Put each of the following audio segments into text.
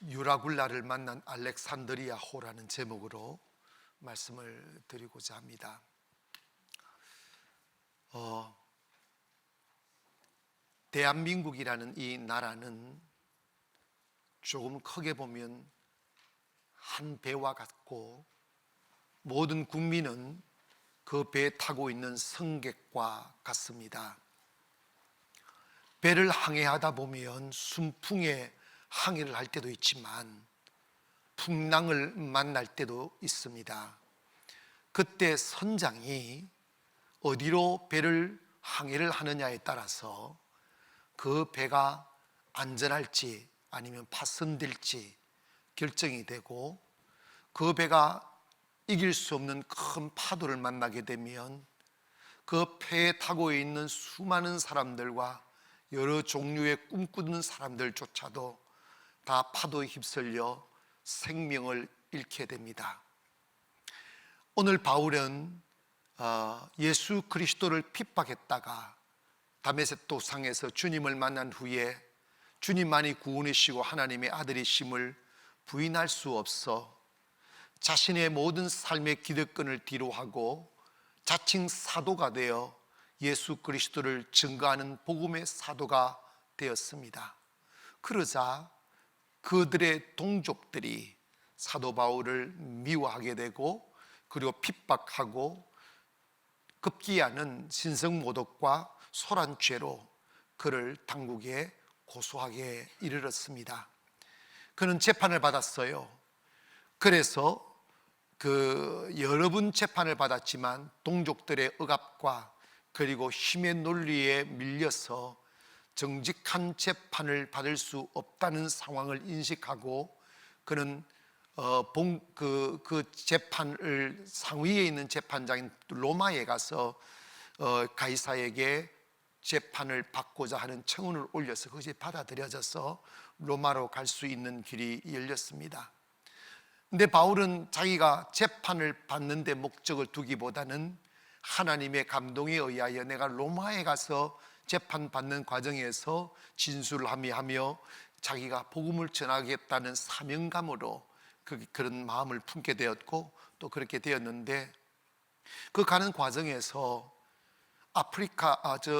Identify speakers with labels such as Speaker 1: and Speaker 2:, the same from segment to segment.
Speaker 1: 유라굴라를 만난 알렉산드리아호라는 제목으로 말씀을 드리고자 합니다. 대한민국이라는 이 나라는 조금 크게 보면 한 배와 같고, 모든 국민은 그 배에 타고 있는 승객과 같습니다. 배를 항해하다 보면 순풍에 항해를 할 때도 있지만 풍랑을 만날 때도 있습니다. 그때 선장이 어디로 배를 항해를 하느냐에 따라서 그 배가 안전할지 아니면 파손될지 결정이 되고, 그 배가 이길 수 없는 큰 파도를 만나게 되면 그 배에 타고 있는 수많은 사람들과 여러 종류의 꿈꾸는 사람들조차도 다 파도에 휩쓸려 생명을 잃게 됩니다. 오늘 바울은 예수 그리스도를 핍박했다가 다메섹 도상에서 주님을 만난 후에 주님만이 구원이시고 하나님의 아들이심을 부인할 수 없어 자신의 모든 삶의 기득권을 뒤로하고 자칭 사도가 되어 예수 그리스도를 증거하는 복음의 사도가 되었습니다. 그러자 그들의 동족들이 사도 바울을 미워하게 되고, 그리고 핍박하고 급기야는 신성모독과 소란죄로 그를 당국에 고소하게 이르렀습니다. 그는 재판을 받았어요. 그래서 여러 번 재판을 받았지만 동족들의 억압과 그리고 힘의 논리에 밀려서 정직한 재판을 받을 수 없다는 상황을 인식하고, 그는 그 재판을 상위에 있는 재판장인 로마에 가서 가이사에게 재판을 받고자 하는 청원을 올려서 그것이 받아들여져서 로마로 갈 수 있는 길이 열렸습니다. 근데 바울은 자기가 재판을 받는 데 목적을 두기보다는 하나님의 감동에 의하여 내가 로마에 가서 재판받는 과정에서 진술을 하며 자기가 복음을 전하겠다는 사명감으로 그런 마음을 품게 되었고, 또 그렇게 되었는데, 그 가는 과정에서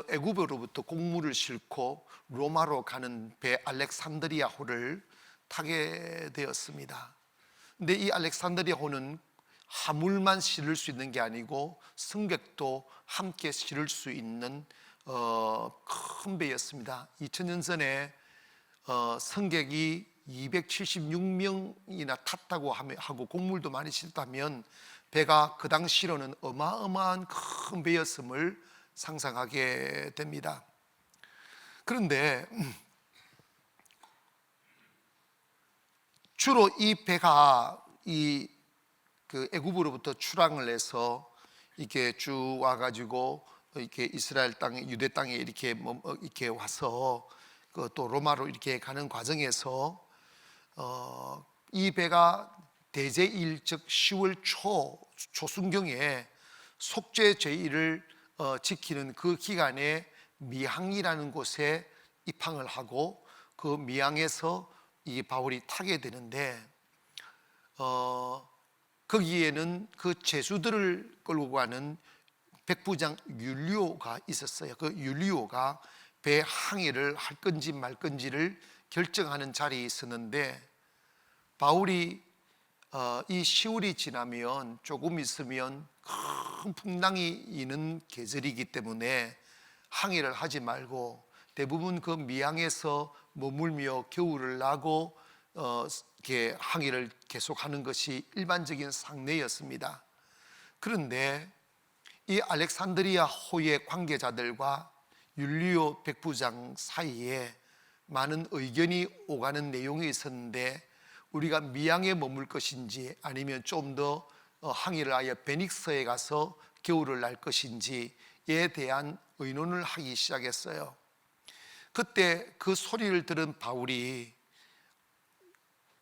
Speaker 1: 애굽으로부터 곡물을 싣고 로마로 가는 배 알렉산드리아호를 타게 되었습니다. 근데 이 알렉산드리아호는 화물만 실을 수 있는 게 아니고 승객도 함께 실을 수 있는 큰 배였습니다. 2000년 전에 승객이 276명이나 탔다고 하고 곡물도 많이 실다면 배가 그 당시로는 어마어마한 큰 배였음을 상상하게 됩니다. 그런데 주로 이 배가 애굽으로부터 출항을 해서 이렇게 쭉 와가지고 이렇게 이스라엘 땅, 유대 땅에 이렇게 와서 또 로마로 이렇게 가는 과정에서 이 배가 대제1, 즉 10월 초순경에 속죄 제일을 지키는 그 기간에 미항이라는 곳에 입항을 하고, 그 미항에서 이 바울이 타게 되는데, 거기에는 그 죄수들을 끌고 가는 백부장 율리오가 있었어요. 그 율리오가 배 항해를 할 건지 말 건지를 결정하는 자리에 있었는데, 바울이 이 10월이 지나면 조금 있으면 큰 풍랑이 이는 계절이기 때문에 항해를 하지 말고 대부분 그 미항에서 머물며 겨울을 나고 이렇게 항해를 계속하는 것이 일반적인 상례였습니다. 그런데 이 알렉산드리아 호의 관계자들과 율리오 백부장 사이에 많은 의견이 오가는 내용이 있었는데, 우리가 미항에 머물 것인지 아니면 좀 더 항해를 하여 베닉스에 가서 겨울을 날 것인지에 대한 의논을 하기 시작했어요. 그때 그 소리를 들은 바울이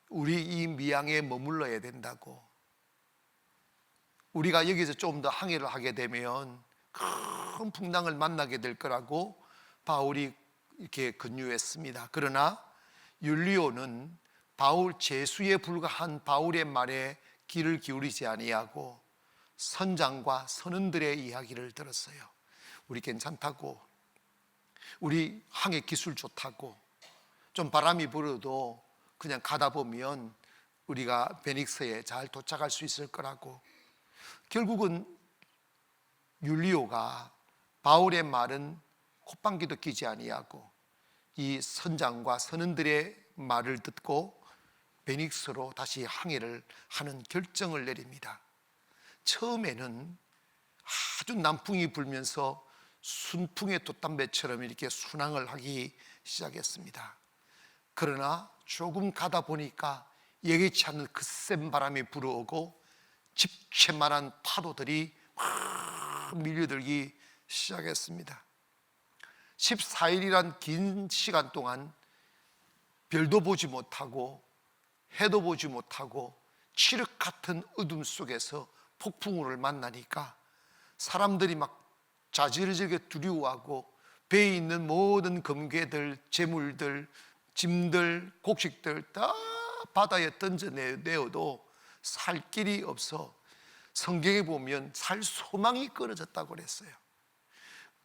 Speaker 1: 우리 이 미항에 머물러야 된다고, 우리가 여기서 좀 더 항해를 하게 되면 큰 풍랑을 만나게 될 거라고 바울이 이렇게 권유했습니다. 그러나 율리오는 바울 제수에 불과한 바울의 말에 귀를 기울이지 아니하고 선장과 선원들의 이야기를 들었어요. 우리 괜찮다고, 우리 항해 기술 좋다고, 좀 바람이 불어도 그냥 가다 보면 우리가 베닉스에 잘 도착할 수 있을 거라고. 결국은 율리오가 바울의 말은 콧방귀도 끼지 아니하고 이 선장과 선원들의 말을 듣고 베닉스로 다시 항해를 하는 결정을 내립니다. 처음에는 아주 남풍이 불면서 순풍의 돛담배처럼 이렇게 순항을 하기 시작했습니다. 그러나 조금 가다 보니까 예기치 않는 그 센 바람이 불어오고 집채만한 파도들이 확 밀려들기 시작했습니다. 14일이란 긴 시간 동안 별도 보지 못하고 해도 보지 못하고 칠흑 같은 어둠 속에서 폭풍우를 만나니까 사람들이 막 자지러지게 두려워하고 배에 있는 모든 금괴들, 재물들, 짐들, 곡식들 다 바다에 던져내어도 살 길이 없어 성경에 보면 살 소망이 끊어졌다고 그랬어요.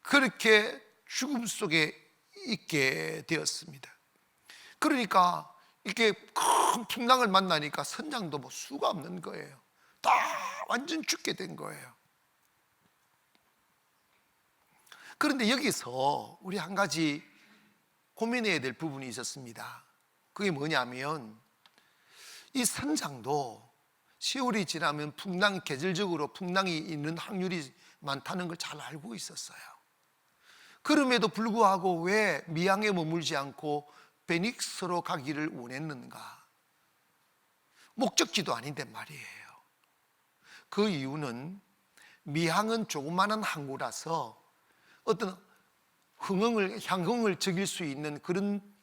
Speaker 1: 그렇게 죽음 속에 있게 되었습니다. 그러니까 이렇게 큰 풍랑을 만나니까 선장도 뭐 수가 없는 거예요. 다 완전 죽게 된 거예요. 그런데 여기서 우리 한 가지 고민해야 될 부분이 있었습니다. 그게 뭐냐면 이 선장도 세월이 지나면 계절적으로 풍랑이 있는 확률이 많다는 걸 잘 알고 있었어요. 그럼에도 불구하고 왜 미항에 머물지 않고 베닉스로 가기를 원했는가? 목적지도 아닌데 말이에요. 그 이유는 미항은 조그마한 항구라서 어떤 향흥을 즐길 수 있는 그런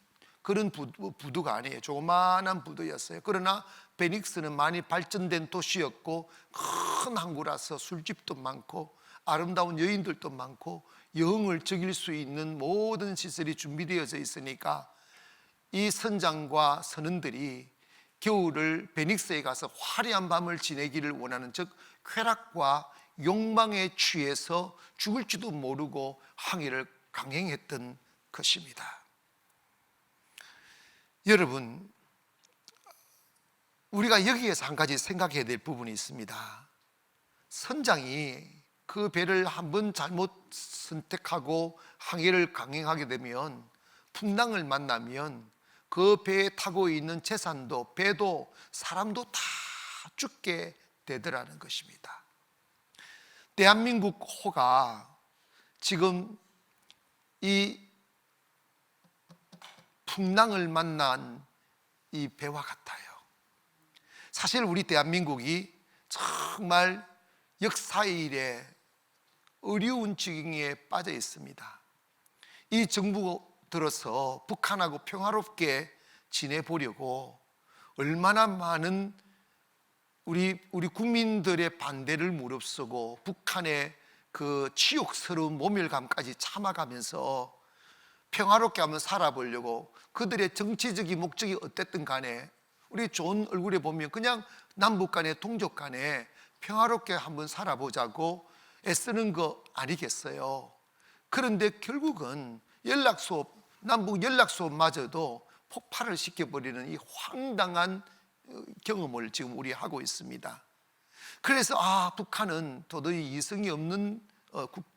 Speaker 1: 부두가 아니에요. 조그마한 부두였어요. 그러나 베닉스는 많이 발전된 도시였고 큰 항구라서 술집도 많고 아름다운 여인들도 많고 여흥을 즐길 수 있는 모든 시설이 준비되어져 있으니까 이 선장과 선원들이 겨울을 베닉스에 가서 화려한 밤을 지내기를 원하는, 즉 쾌락과 욕망에 취해서 죽을지도 모르고 항해를 강행했던 것입니다. 여러분, 우리가 여기에서 한 가지 생각해야 될 부분이 있습니다. 선장이 그 배를 한번 잘못 선택하고 항해를 강행하게 되면, 풍랑을 만나면 그 배에 타고 있는 재산도 배도 사람도 다 죽게 되더라는 것입니다. 대한민국 호가 지금 이 풍랑을 만난 이 배와 같아요. 사실 우리 대한민국이 정말 역사의 일에 어려운 지경에 빠져 있습니다. 이 정부 들어서 북한하고 평화롭게 지내보려고 얼마나 많은 우리 국민들의 반대를 무릅쓰고 북한의 그 치욕스러운 모멸감까지 참아가면서 평화롭게 한번 살아보려고, 그들의 정치적인 목적이 어땠든 간에 우리 좋은 얼굴에 보면 그냥 남북 간에 동족 간에 평화롭게 한번 살아보자고 애쓰는 거 아니겠어요? 그런데 결국은 남북 연락소마저도 폭발을 시켜버리는 이 황당한 경험을 지금 우리 하고 있습니다. 그래서 북한은 도저히 이성이 없는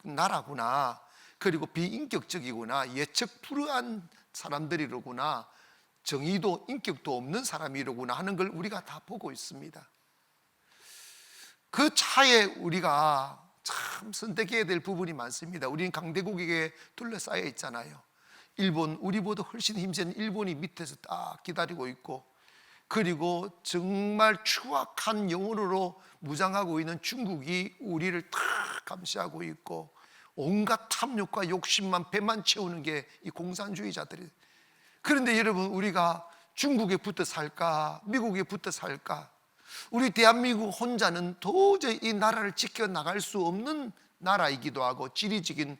Speaker 1: 나라구나, 그리고 비인격적이구나, 예측 불허한 사람들이로구나, 정의도 인격도 없는 사람이로구나 하는 걸 우리가 다 보고 있습니다. 그 차에 우리가 참 선택해야 될 부분이 많습니다. 우리는 강대국에게 둘러싸여 있잖아요. 일본, 우리보다 훨씬 힘센 일본이 밑에서 딱 기다리고 있고, 그리고 정말 추악한 영혼으로 무장하고 있는 중국이 우리를 다 감시하고 있고, 온갖 탐욕과 욕심만 배만 채우는 게 이 공산주의자들이. 그런데 여러분, 우리가 중국에 붙어 살까 미국에 붙어 살까? 우리 대한민국 혼자는 도저히 이 나라를 지켜나갈 수 없는 나라이기도 하고 지리적인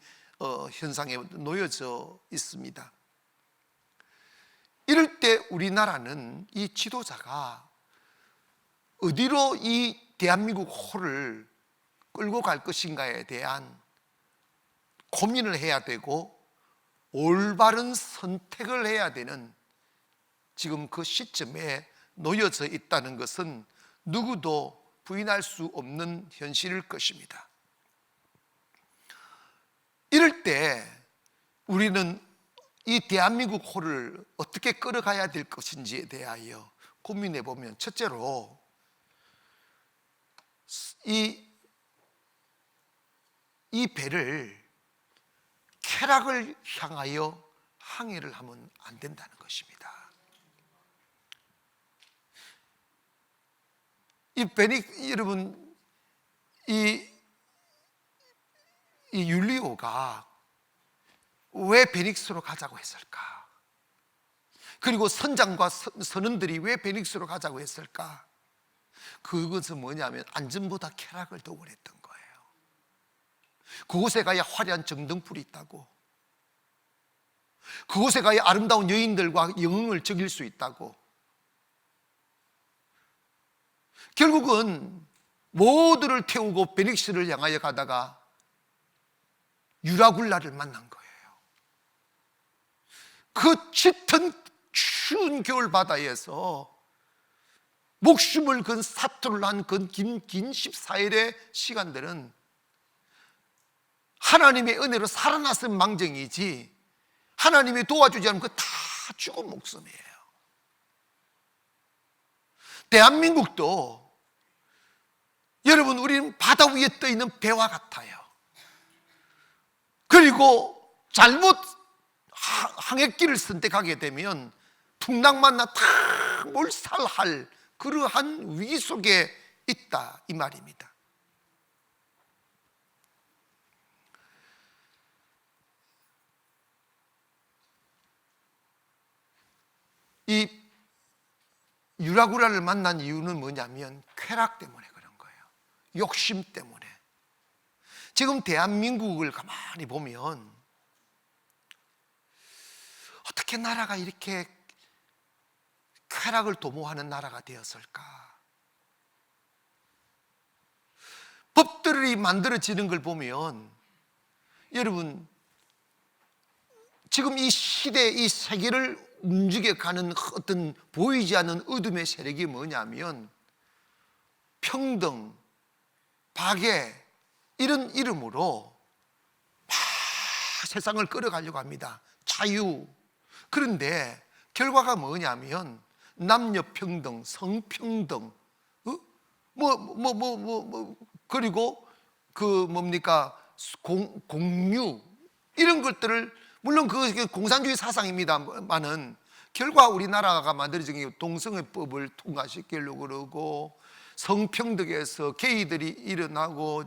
Speaker 1: 현상에 놓여져 있습니다. 이럴 때 우리나라는 이 지도자가 어디로 이 대한민국 호를 끌고 갈 것인가에 대한 고민을 해야 되고 올바른 선택을 해야 되는 지금 그 시점에 놓여져 있다는 것은 누구도 부인할 수 없는 현실일 것입니다. 이럴 때 우리는 이 대한민국 호를 어떻게 끌어가야 될 것인지에 대하여 고민해 보면, 첫째로 이 배를 쾌락을 향하여 항해를 하면 안 된다는 것입니다. 여러분, 이 율리오가 왜 베닉스로 가자고 했을까? 그리고 선장과 선원들이 왜 베닉스로 가자고 했을까? 그것은 뭐냐면 안전보다 쾌락을 더 원했던 거예요. 그곳에 가야 화려한 정등불이 있다고, 그곳에 가야 아름다운 여인들과 영흥을 즐길 수 있다고. 결국은 모두를 태우고 베닉스를 향하여 가다가 유라굴라를 만난 거예요. 그 짙은 추운 겨울 바다에서 목숨을 건 사투를 한 그 긴 14일의 시간들은 하나님의 은혜로 살아났은 망정이지, 하나님이 도와주지 않으면 그거 다 죽은 목숨이에요. 대한민국도 여러분, 우리는 바다 위에 떠 있는 배와 같아요. 그리고 잘못 항해길을 선택하게 되면 풍랑만나 다 몰살할 그러한 위기 속에 있다, 이 말입니다. 이 유라굴라를 만난 이유는 뭐냐면 쾌락 때문에 그런 거예요. 욕심 때문에. 지금 대한민국을 가만히 보면 어떻게 나라가 이렇게 쾌락을 도모하는 나라가 되었을까? 법들이 만들어지는 걸 보면 여러분, 지금 이 시대, 이 세계를 움직여가는 어떤 보이지 않는 어둠의 세력이 뭐냐면 평등, 박애, 이런 이름으로 막 세상을 끌어가려고 합니다. 자유. 그런데 결과가 뭐냐면 남녀 평등, 성평등, 그리고 공유, 이런 것들을, 물론 그것이 공산주의 사상입니다만은 결과 우리나라가 만들어진 게 동성애법을 통과시키려고 그러고, 성평등에서 게이들이 일어나고,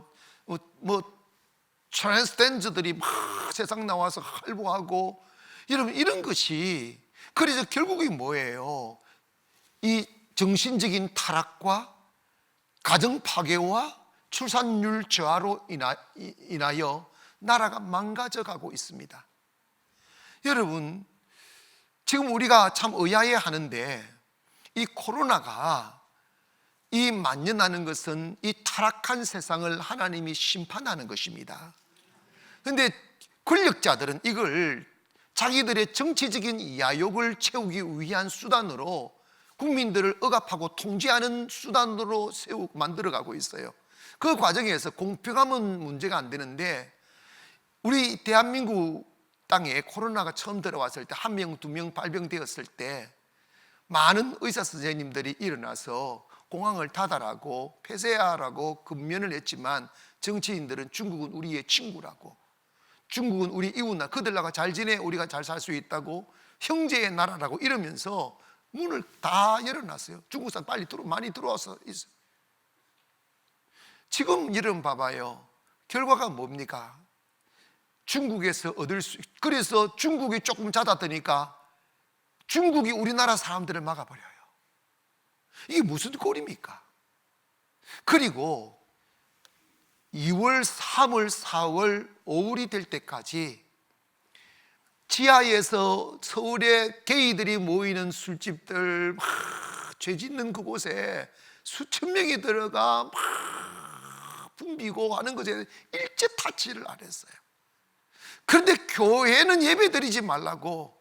Speaker 1: 트랜스젠더들이 막 세상 나와서 활보하고, 여러분, 이런 것이, 그래서 결국이 뭐예요? 이 정신적인 타락과 가정 파괴와 출산율 저하로 인하여 나라가 망가져 가고 있습니다. 여러분, 지금 우리가 참 의아해 하는데, 이 코로나가 이 만연하는 것은 이 타락한 세상을 하나님이 심판하는 것입니다. 그런데 권력자들은 이걸 자기들의 정치적인 야욕을 채우기 위한 수단으로, 국민들을 억압하고 통제하는 수단으로 만들어가고 있어요. 그 과정에서 공평함은 문제가 안 되는데, 우리 대한민국 땅에 코로나가 처음 들어왔을 때 1명, 2명 발병되었을 때 많은 의사 선생님들이 일어나서 공항을 닫아라고, 폐쇄하라고 근면을 했지만, 정치인들은 중국은 우리의 친구라고, 중국은 우리 이웃나라, 그들과 잘 지내, 우리가 잘 살 수 있다고, 형제의 나라라고 이러면서 문을 다 열어놨어요. 중국 사람 많이 들어와서 있어요. 지금 여러분 봐봐요. 결과가 뭡니까? 중국에서 그래서 중국이 조금 잦았더니까 중국이 우리나라 사람들을 막아버려요. 이게 무슨 꼴입니까? 그리고 2월, 3월, 4월, 5월이 될 때까지 지하에서 서울에 게이들이 모이는 술집들 막 죄 짓는 그곳에 수천 명이 들어가 막 붐비고 하는 것에 일제 타치를 안 했어요. 그런데 교회는 예배드리지 말라고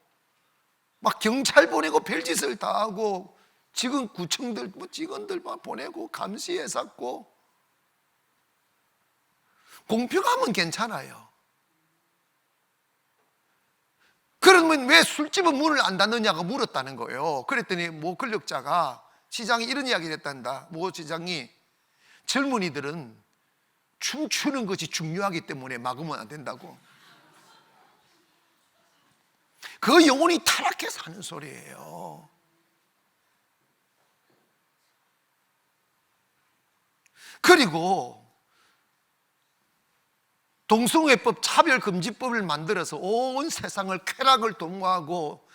Speaker 1: 막 경찰 보내고 별짓을 다 하고 지금 구청들 직원들 막 보내고 감시해 샀고, 공평하면 괜찮아요. 그러면 왜 술집은 문을 안 닫느냐고 물었다는 거예요. 그랬더니 모 권력자가, 시장이 이런 이야기를 했단다. 모 시장이 젊은이들은 춤추는 것이 중요하기 때문에 막으면 안 된다고. 그 영혼이 타락해서 하는 소리예요. 그리고 동성애법 차별금지법을 만들어서 온 세상을 쾌락을 도모하고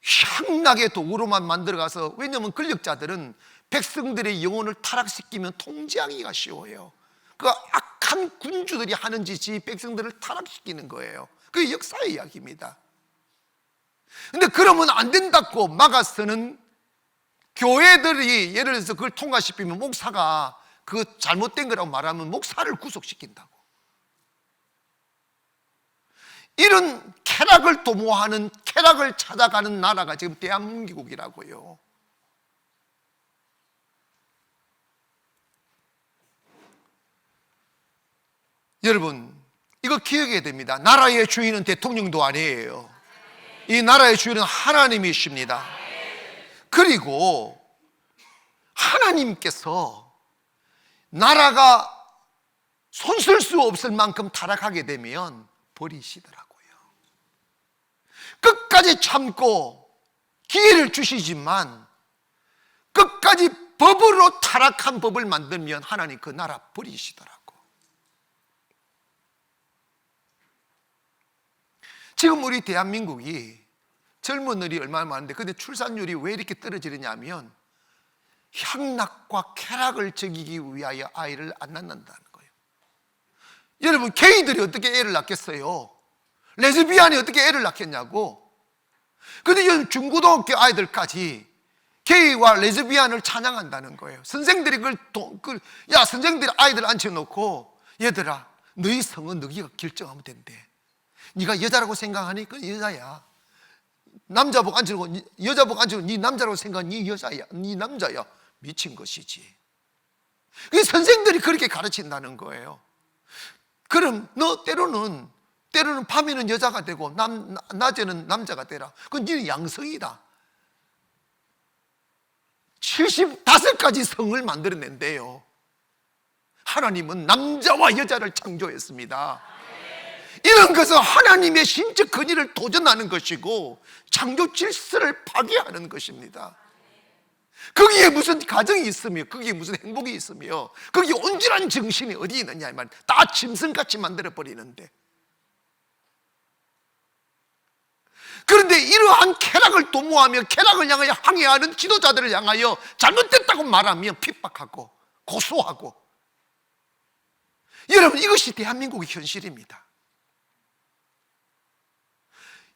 Speaker 1: 향락의 도구로만 만들어가서, 왜냐하면 권력자들은 백성들의 영혼을 타락시키면 통제하기가 쉬워요. 그 악한 군주들이 하는 짓이 백성들을 타락시키는 거예요. 그게 역사의 이야기입니다. 근데 그러면 안 된다고 막아서는 교회들이 예를 들어서 그걸 통과시키면 목사가 그 잘못된 거라고 말하면 목사를 구속시킨다고. 이런 쾌락을 도모하는, 쾌락을 찾아가는 나라가 지금 대한민국이라고요. 여러분, 이거 기억해야 됩니다. 나라의 주인은 대통령도 아니에요. 이 나라의 주인은 하나님이십니다. 그리고 하나님께서 나라가 손쓸 수 없을 만큼 타락하게 되면 버리시더라고요. 끝까지 참고 기회를 주시지만 끝까지 법으로 타락한 법을 만들면 하나님 그 나라 버리시더라고요. 지금 우리 대한민국이 젊은이들이 얼마나 많은데, 근데 출산율이 왜 이렇게 떨어지느냐 하면 향락과 쾌락을 즐기기 위하여 아이를 안 낳는다는 거예요. 여러분, 게이들이 어떻게 애를 낳겠어요? 레즈비안이 어떻게 애를 낳겠냐고. 근데 요즘 중고등학교 아이들까지 게이와 레즈비안을 찬양한다는 거예요. 선생들이 선생들이 아이들 앉혀놓고, 얘들아, 너희 성은 너희가 결정하면 된대. 네가 여자라고 생각하니 그 여자야. 남자 복 앉히고 여자 복 앉히고 네 남자라고 생각하니 네 여자야, 네 남자야. 미친 것이지. 그 선생들이 그렇게 가르친다는 거예요. 그럼 너 때로는 밤에는 여자가 되고 낮에는 남자가 되라. 그건 네는 양성이다. 75가지 성을 만들어낸대요. 하나님은 남자와 여자를 창조했습니다. 이런 것은 하나님의 신적 권위를 도전하는 것이고 창조 질서를 파괴하는 것입니다. 거기에 무슨 가정이 있으며 거기에 무슨 행복이 있으며 거기에 온전한 정신이 어디 있느냐 이 말. 다 짐승같이 만들어버리는데, 그런데 이러한 쾌락을 도모하며 쾌락을 향하여 항해하는 지도자들을 향하여 잘못됐다고 말하면 핍박하고 고소하고. 여러분, 이것이 대한민국의 현실입니다.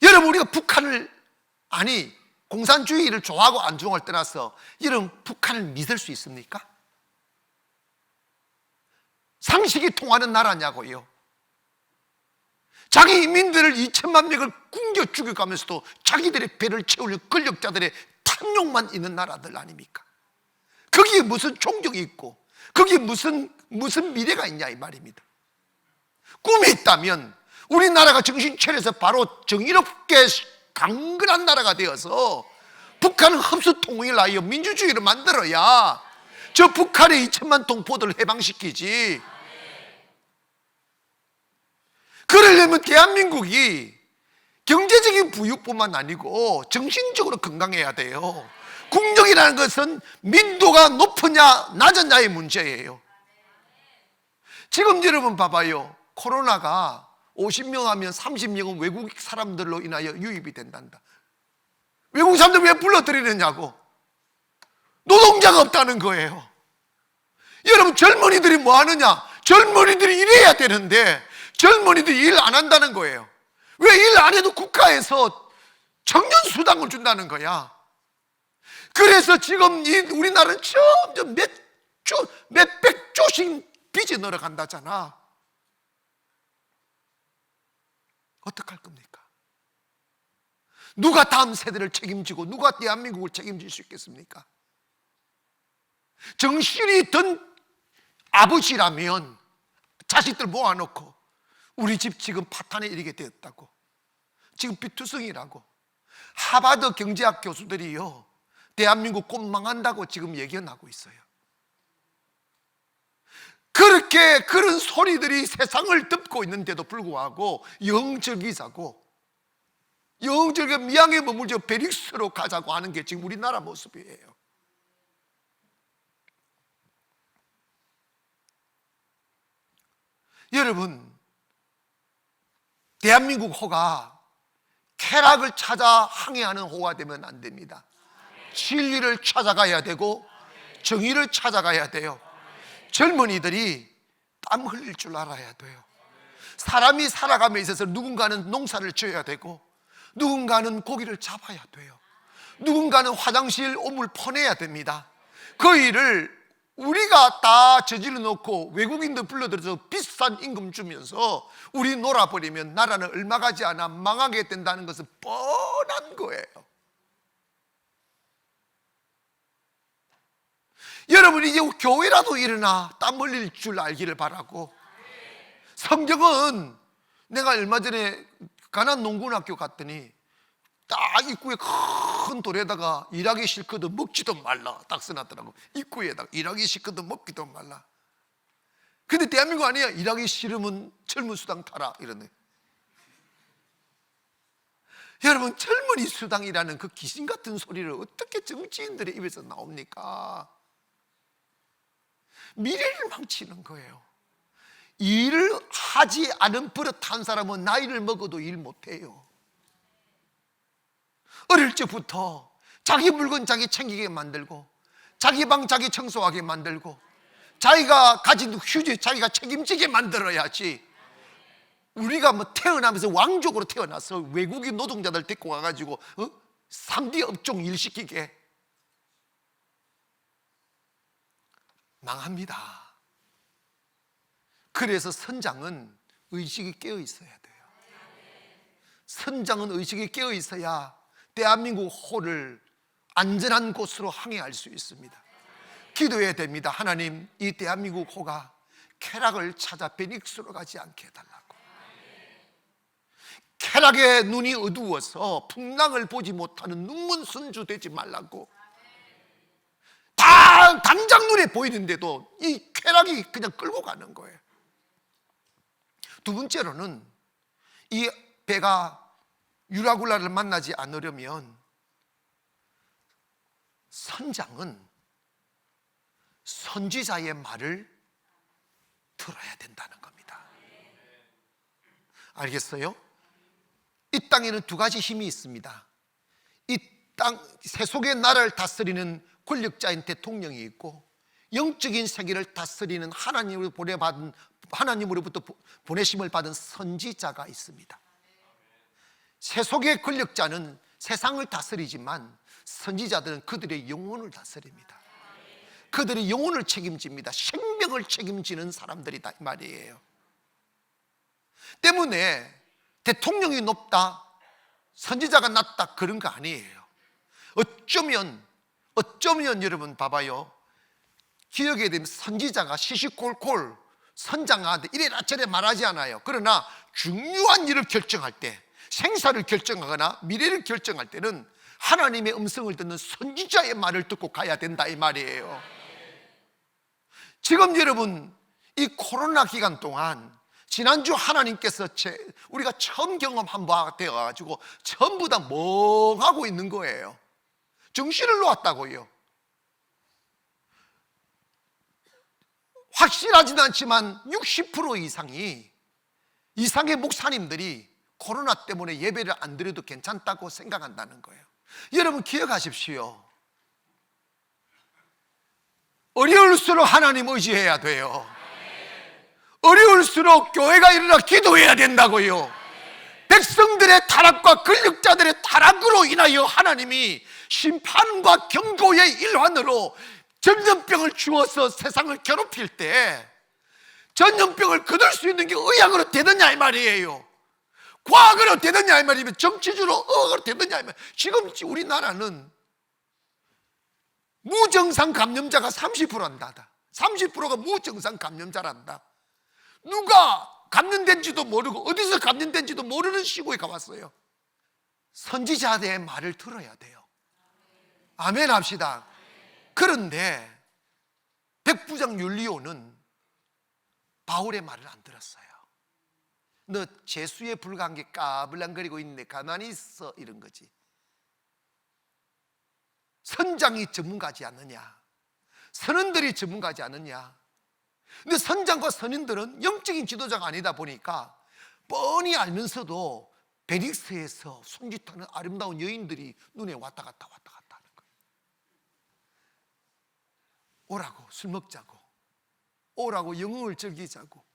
Speaker 1: 여러분, 우리가 북한을, 공산주의를 좋아하고 안 좋아할 떠나서 여러분, 북한을 믿을 수 있습니까? 상식이 통하는 나라냐고요. 자기 인민들을 2천만 명을 굶겨 죽여가면서도 자기들의 배를 채우려 권력자들의 탐욕만 있는 나라들 아닙니까? 거기에 무슨 종족이 있고 거기에 무슨 미래가 있냐 이 말입니다. 꿈이 있다면 우리나라가 정신 차려서 바로 정의롭게 강건한 나라가 되어서 북한은 흡수 통일을 하여 민주주의를 만들어야 저 북한의 2천만 동포들을 해방시키지. 그러려면 대한민국이 경제적인 부유뿐만 아니고 정신적으로 건강해야 돼요. 국력이라는 것은 민도가 높으냐 낮았냐의 문제예요. 지금 여러분 봐봐요. 코로나가 50명 하면 30명은 외국 사람들로 인하여 유입이 된단다. 외국 사람들 왜 불러들이느냐고. 노동자가 없다는 거예요. 여러분, 젊은이들이 뭐 하느냐? 젊은이들이 일해야 되는데 젊은이들이 일 안 한다는 거예요. 왜 일 안 해도 국가에서 청년 수당을 준다는 거야. 그래서 지금 우리나라는 점점 몇백 조씩 빚이 늘어간다잖아. 어떡할 겁니까? 누가 다음 세대를 책임지고 누가 대한민국을 책임질 수 있겠습니까? 정신이 든 아버지라면 자식들 모아놓고 우리 집 지금 파탄에 이르게 되었다고, 지금 비투성이라고, 하버드 경제학 교수들이요 대한민국 곧 망한다고 지금 예견하고 있어요. 그렇게 그런 소리들이 세상을 덮고 있는데도 불구하고 영적이자고 영적인 미양에 머물죠 베릭스로 가자고 하는 게 지금 우리나라 모습이에요. 여러분, 대한민국 호가 쾌락을 찾아 항해하는 호가 되면 안 됩니다. 진리를 찾아가야 되고 정의를 찾아가야 돼요. 젊은이들이 땀 흘릴 줄 알아야 돼요. 사람이 살아감에 있어서 누군가는 농사를 지어야 되고 누군가는 고기를 잡아야 돼요. 누군가는 화장실 오물 퍼내야 됩니다. 그 일을 우리가 다 저질러 놓고 외국인들 불러들여서 비싼 임금 주면서 우리 놀아버리면 나라는 얼마 가지 않아 망하게 된다는 것은 뻔한 거예요. 여러분, 이제 교회라도 일어나 땀 흘릴 줄 알기를 바라고, 성경은 내가 얼마 전에 가난 농군학교 갔더니 딱 입구에 큰 돌에다가 일하기 싫거든 먹지도 말라 딱 써놨더라고. 입구에다가 일하기 싫거든 먹지도 말라. 근데 대한민국 아니야. 일하기 싫으면 젊은 수당 타라 이러네. 여러분, 젊은이 수당이라는 그 귀신 같은 소리를 어떻게 정치인들의 입에서 나옵니까? 미래를 망치는 거예요. 일을 하지 않은 버릇한 사람은 나이를 먹어도 일 못해요. 어릴 적부터 자기 물건 자기 챙기게 만들고 자기 방 자기 청소하게 만들고 자기가 가진 휴지 자기가 책임지게 만들어야지. 우리가 뭐 태어나면서 왕족으로 태어나서 외국인 노동자들 데리고 와가지고 3D 업종 일 시키게 망합니다. 그래서 선장은 의식이 깨어 있어야 돼요. 선장은 의식이 깨어 있어야 대한민국 호를 안전한 곳으로 항해할 수 있습니다. 기도해야 됩니다. 하나님, 이 대한민국 호가 쾌락을 찾아 베닉스로 가지 않게 해달라고. 쾌락의 눈이 어두워서 풍랑을 보지 못하는 눈먼선주 되지 말라고. 당장 눈에 보이는데도 이 쾌락이 그냥 끌고 가는 거예요. 두 번째로는 이 배가 유라굴라를 만나지 않으려면 선장은 선지자의 말을 들어야 된다는 겁니다. 알겠어요? 이 땅에는 두 가지 힘이 있습니다. 이 땅 세속의 나라를 다스리는 권력자인 대통령이 있고 영적인 세계를 다스리는 하나님으로부터 보내심을 받은 선지자가 있습니다. 세속의 권력자는 세상을 다스리지만 선지자들은 그들의 영혼을 다스립니다. 그들의 영혼을 책임집니다. 생명을 책임지는 사람들이다 이 말이에요. 때문에 대통령이 높다, 선지자가 낮다 그런 거 아니에요. 어쩌면 여러분 봐봐요. 기억해야 되면 선지자가 시시콜콜 선장한테 이래라 저래 말하지 않아요. 그러나 중요한 일을 결정할 때, 생사를 결정하거나 미래를 결정할 때는 하나님의 음성을 듣는 선지자의 말을 듣고 가야 된다 이 말이에요. 지금 여러분 이 코로나 기간 동안 지난주 하나님께서 우리가 처음 경험한 바가 되어가지고 전부 다 멍하고 있는 거예요. 정신을 놓았다고요. 확실하지는 않지만 60% 이상의 목사님들이 코로나 때문에 예배를 안 드려도 괜찮다고 생각한다는 거예요. 여러분 기억하십시오. 어려울수록 하나님 의지해야 돼요. 어려울수록 교회가 일어나 기도해야 된다고요. 백성들 왕들의 타락과 권력자들의 타락으로 인하여 하나님이 심판과 경고의 일환으로 전염병을 주어서 세상을 괴롭힐 때 전염병을 거둘 수 있는 게 의학으로 되느냐 이 말이에요. 과학으로 되느냐 이 말이면 정치주로 의학으로 되느냐 이 말. 지금 우리나라는 무증상 감염자가 30%한다. 30%가 무증상 감염자란다. 누가 감염된지도 모르고 어디서 감염된지도 모르는 시국에 가봤어요. 선지자들의 말을 들어야 돼요. 아멘 합시다. 그런데 백부장 율리오는 바울의 말을 안 들었어요. 너 재수에 불과한 게 까불랑거리고 있네, 가만히 있어, 이런 거지. 선장이 전문가지 않느냐, 선원들이 전문가지 않느냐. 근데 선장과 선인들은 영적인 지도자가 아니다 보니까 뻔히 알면서도 베닉스에서 손짓하는 아름다운 여인들이 눈에 왔다 갔다 하는 거예요. 오라고 술 먹자고, 오라고 영웅을 즐기자고.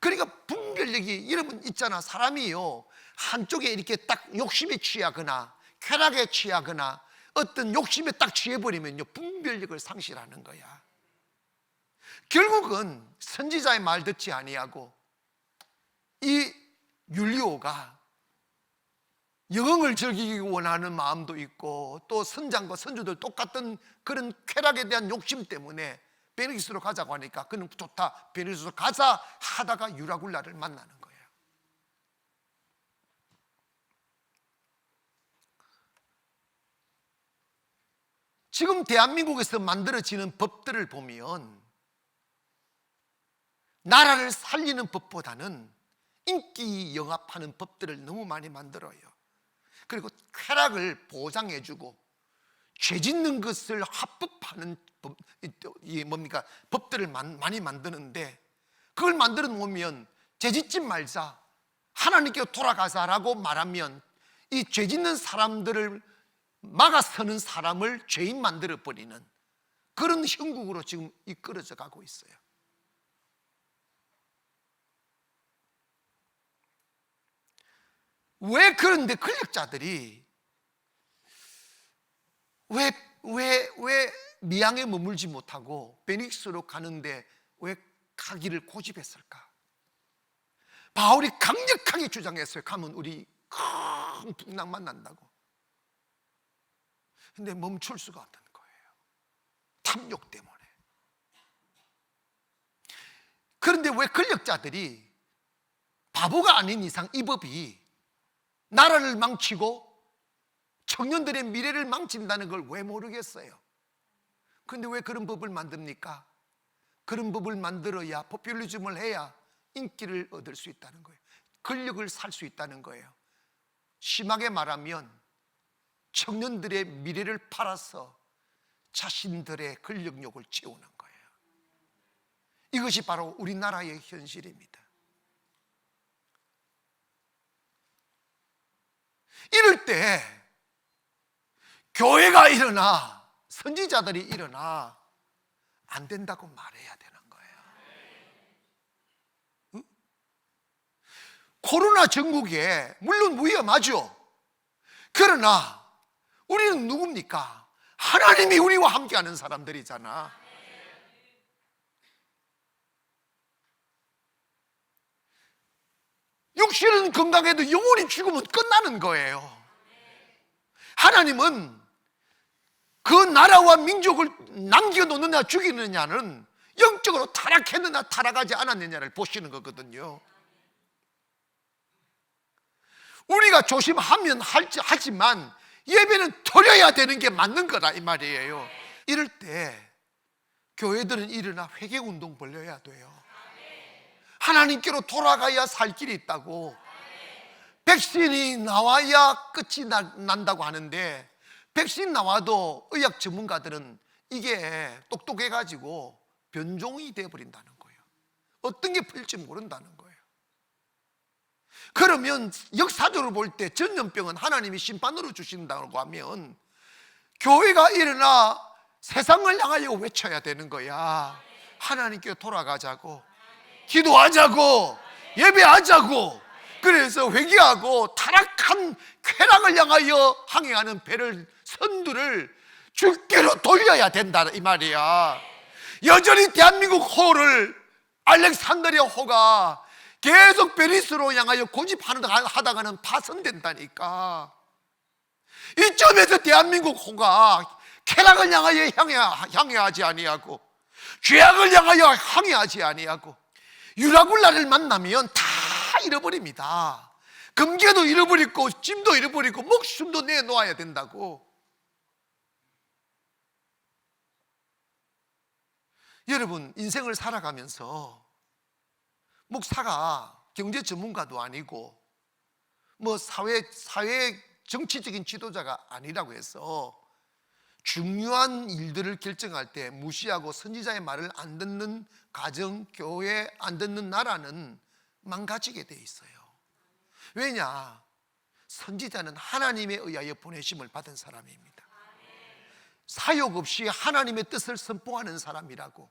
Speaker 1: 그러니까 분별력이, 여러분 있잖아, 사람이요 한쪽에 이렇게 딱 욕심에 취하거나 쾌락에 취하거나 어떤 욕심에 딱 취해버리면요 분별력을 상실하는 거야. 결국은 선지자의 말 듣지 아니하고 이 율리오가 영흥을 즐기기 원하는 마음도 있고 또 선장과 선주들 똑같은 그런 쾌락에 대한 욕심 때문에 베니스로 가자고 하니까 그는 좋다, 베니스로 가자 하다가 유라굴라를 만나는 거예요. 지금 대한민국에서 만들어지는 법들을 보면 나라를 살리는 법보다는 인기 영합하는 법들을 너무 많이 만들어요. 그리고 쾌락을 보장해주고 죄 짓는 것을 합법화하는 법, 뭡니까? 법들을 많이 만드는데, 그걸 만들어 놓으면 죄 짓지 말자, 하나님께 돌아가자라고 말하면 이 죄 짓는 사람들을 막아서는 사람을 죄인 만들어 버리는 그런 형국으로 지금 이끌어져 가고 있어요. 왜 그런데 권력자들이 왜 미양에 머물지 못하고 베닉스로 가는데 왜 가기를 고집했을까? 바울이 강력하게 주장했어요. 가면 우리 큰 풍랑 만난다고. 근데 멈출 수가 없다는 거예요. 탐욕 때문에. 그런데 왜 권력자들이 바보가 아닌 이상 이 법이 나라를 망치고 청년들의 미래를 망친다는 걸 왜 모르겠어요. 그런데 왜 그런 법을 만듭니까? 그런 법을 만들어야, 포퓰리즘을 해야 인기를 얻을 수 있다는 거예요. 권력을 살 수 있다는 거예요. 심하게 말하면 청년들의 미래를 팔아서 자신들의 권력욕을 채우는 거예요. 이것이 바로 우리나라의 현실입니다. 이럴 때 교회가 일어나, 선지자들이 일어나 안 된다고 말해야 되는 거예요. 응? 코로나 전국에 물론 위험하죠. 그러나 우리는 누굽니까? 하나님이 우리와 함께하는 사람들이잖아. 육신은 건강해도 영혼이 죽으면 끝나는 거예요. 하나님은 그 나라와 민족을 남겨놓느냐 죽이느냐는 영적으로 타락했느냐 타락하지 않았느냐를 보시는 거거든요. 우리가 조심하면 하지만 예배는 드려야 되는 게 맞는 거다 이 말이에요. 이럴 때 교회들은 일어나 회개운동 벌려야 돼요. 하나님께로 돌아가야 살 길이 있다고. 백신이 나와야 끝이 난다고 하는데 백신 나와도 의학 전문가들은 이게 똑똑해가지고 변종이 되어버린다는 거예요. 어떤 게 풀릴지 모른다는 거예요. 그러면 역사적으로 볼 때 전염병은 하나님이 심판으로 주신다고 하면 교회가 일어나 세상을 향하여 외쳐야 되는 거야. 하나님께 돌아가자고, 기도하자고, 예배하자고. 그래서 회개하고 타락한 쾌락을 향하여 항해하는 배를, 선두를 주께로 돌려야 된다 이 말이야. 여전히 대한민국 호를 알렉산드리아 호가 계속 베니스로 향하여 고집하다가는 파손된다니까. 이점에서 대한민국 호가 쾌락을 향하여 향해하지 아니하고, 죄악을 향하여 항해하지 아니하고, 유라굴라를 만나면 다 잃어버립니다. 금괴도 잃어버리고 짐도 잃어버리고 목숨도 내놓아야 된다고. 여러분, 인생을 살아가면서 목사가 경제 전문가도 아니고 뭐 사회 정치적인 지도자가 아니라고 해서 중요한 일들을 결정할 때 무시하고 선지자의 말을 안 듣는 가정, 교회, 안 듣는 나라는 망가지게 돼 있어요. 왜냐? 선지자는 하나님에 의하여 보내심을 받은 사람입니다. 사욕 없이 하나님의 뜻을 선포하는 사람이라고.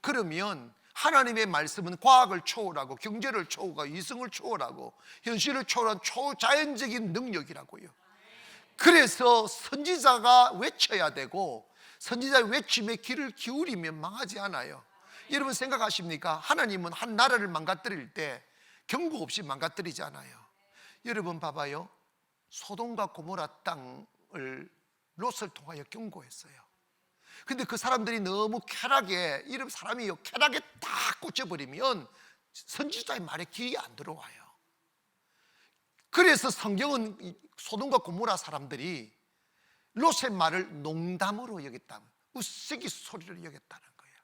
Speaker 1: 그러면 하나님의 말씀은 과학을 초월하고 경제를 초월하고 이성을 초월하고 현실을 초월한 초자연적인 능력이라고요. 그래서 선지자가 외쳐야 되고, 선지자의 외침에 귀를 기울이면 망하지 않아요. 여러분 생각하십니까? 하나님은 한 나라를 망가뜨릴 때 경고 없이 망가뜨리지 않아요. 여러분 봐봐요. 소돔과 고모라 땅을 롯을 통하여 경고했어요. 근데 그 사람들이 너무 쾌락에, 이런 사람이 쾌락에 딱 꽂혀버리면 선지자의 말에 귀에 안 들어와요. 그래서 성경은 소돔과 고모라 사람들이 롯의 말을 농담으로 여겼다, 우스갯소리를 여겼다는 거예요.